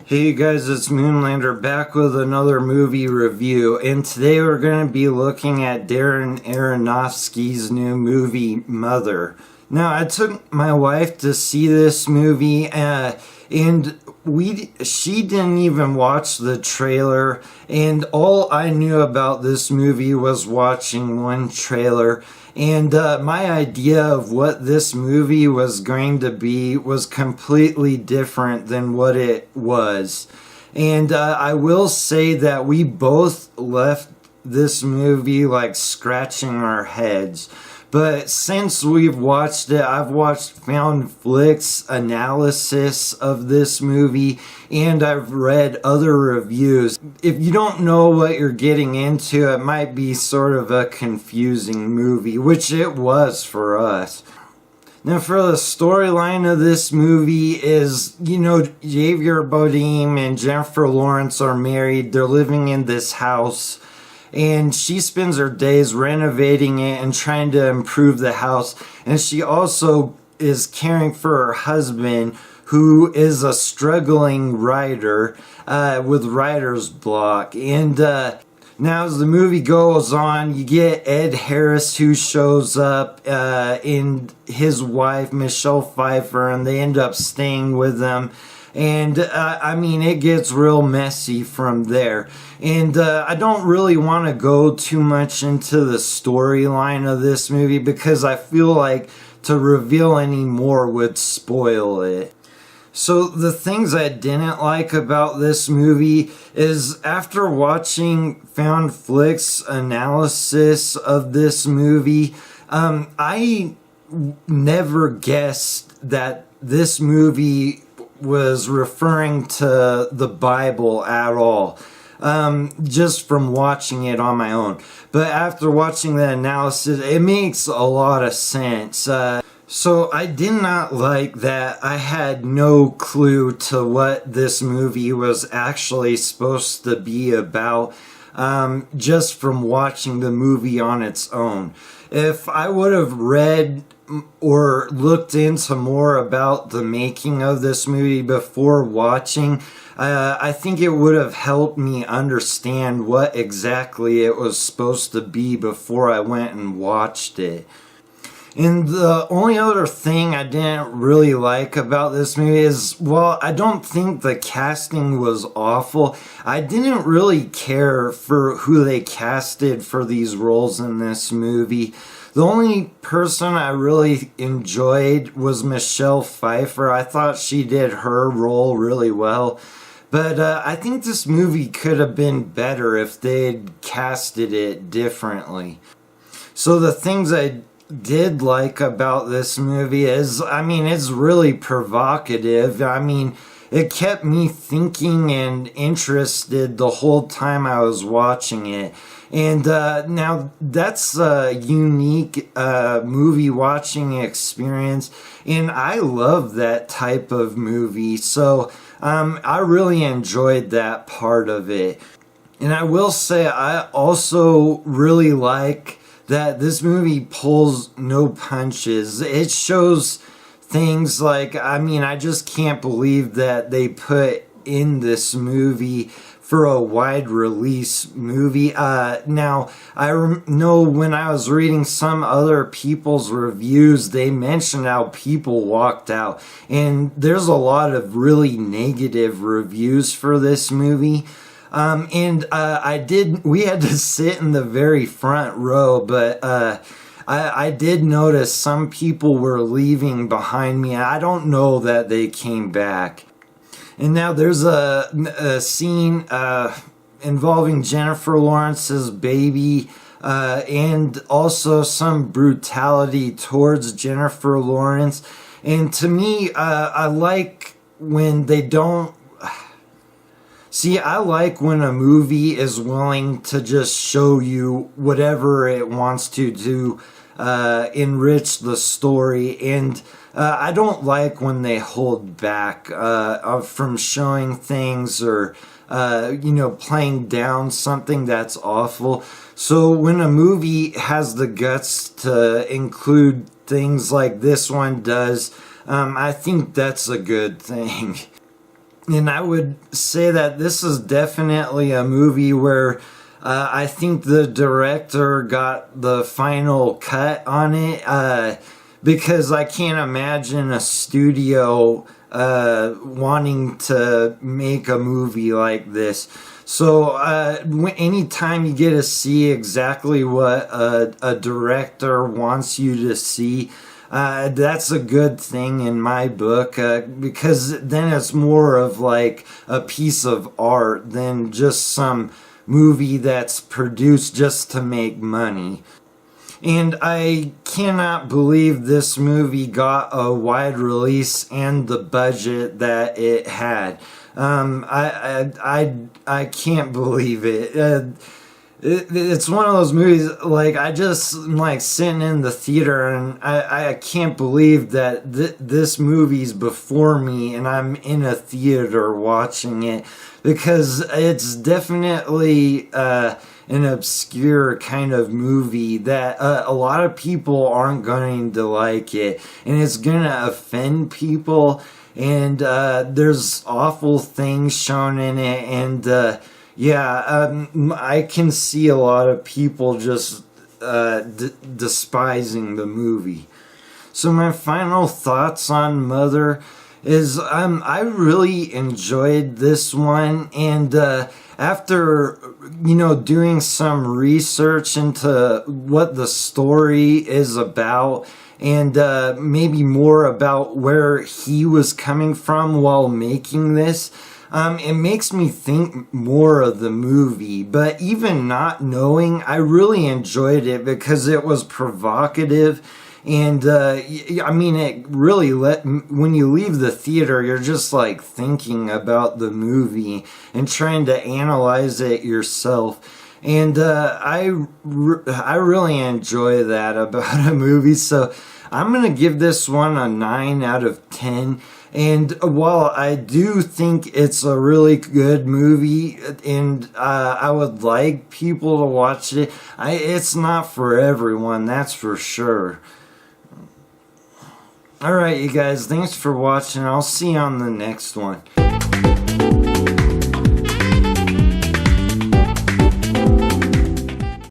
Hey guys, it's Moonlander back with another movie review, and today we're going to be looking at Darren Aronofsky's new movie, Mother. Now, I took my wife to see this movie, and she didn't even watch the trailer, and all I knew about this movie was watching one trailer. And my idea of what this movie was going to be was completely different than what it was. And I will say that we both left this movie like scratching our heads. But since we've watched it, I've watched Found Flicks analysis of this movie, and I've read other reviews. If you don't know what you're getting into, it might be sort of a confusing movie, which it was for us. Now, for the storyline of this movie is, Javier Bardem and Jennifer Lawrence are married. They're living in this house, and she spends her days renovating it and trying to improve the house. And she also is caring for her husband, who is a struggling writer with writer's block. And now as the movie goes on, you get Ed Harris, who shows up, and his wife, Michelle Pfeiffer, and they end up staying with them. And, it gets real messy from there. And I don't really want to go too much into the storyline of this movie because I feel like to reveal any more would spoil it. So the things I didn't like about this movie is after watching Found Flicks analysis of this movie, I never guessed that this movie was referring to the Bible at all, just from watching it on my own. But after watching the analysis, it makes a lot of sense. So I did not like that I had no clue to what this movie was actually supposed to be about, just from watching the movie on its own. If I would have read or looked into more about the making of this movie before watching, I think it would have helped me understand what exactly it was supposed to be before I went and watched it. And the only other thing I didn't really like about this movie is, well, I don't think the casting was awful. I didn't really care for who they casted for these roles in this movie. The only person I really enjoyed was Michelle Pfeiffer. I thought she did her role really well. But I think this movie could have been better if they'd casted it differently. So the things I did like about this movie is, it's really provocative. It kept me thinking and interested the whole time I was watching it. And now that's a unique movie watching experience, and I love that type of movie. So I really enjoyed that part of it. And I will say I also really like that this movie pulls no punches. It shows things like, I just can't believe that they put in this movie for a wide release movie. Now, I know when I was reading some other people's reviews, they mentioned how people walked out. And there's a lot of really negative reviews for this movie. We had to sit in the very front row, but I did notice some people were leaving behind me. I don't know that they came back. And now there's a scene involving Jennifer Lawrence's baby, and also some brutality towards Jennifer Lawrence. And to me, I like when they don't... See, I like when a movie is willing to just show you whatever it wants to enrich the story, and I don't like when they hold back from showing things or playing down something that's awful. So when a movie has the guts to include things like this one does, I think that's a good thing. And I would say that this is definitely a movie where I think the director got the final cut on it, because I can't imagine a studio wanting to make a movie like this. So anytime you get to see exactly what a director wants you to see, that's a good thing in my book, because then it's more of like a piece of art than just some movie that's produced just to make money. And I cannot believe this movie got a wide release and the budget that it had. I can't believe it. It's one of those movies, like, I just like sitting in the theater and I can't believe that this movie's before me and I'm in a theater watching it, because it's definitely an obscure kind of movie that a lot of people aren't going to like it, and it's gonna offend people, and there's awful things shown in it, and I can see a lot of people just despising the movie. So my final thoughts on Mother is I really enjoyed this one, and after doing some research into what the story is about, and maybe more about where he was coming from while making this, it makes me think more of the movie. But even not knowing, I really enjoyed it because it was provocative. And I mean, it really when you leave the theater, you're just like thinking about the movie and trying to analyze it yourself. And I really enjoy that about a movie. So I'm going to give this one a 9 out of 10. And while I do think it's a really good movie, and I would like people to watch it, it's not for everyone, that's for sure. Alright, you guys, thanks for watching. I'll see you on the next one.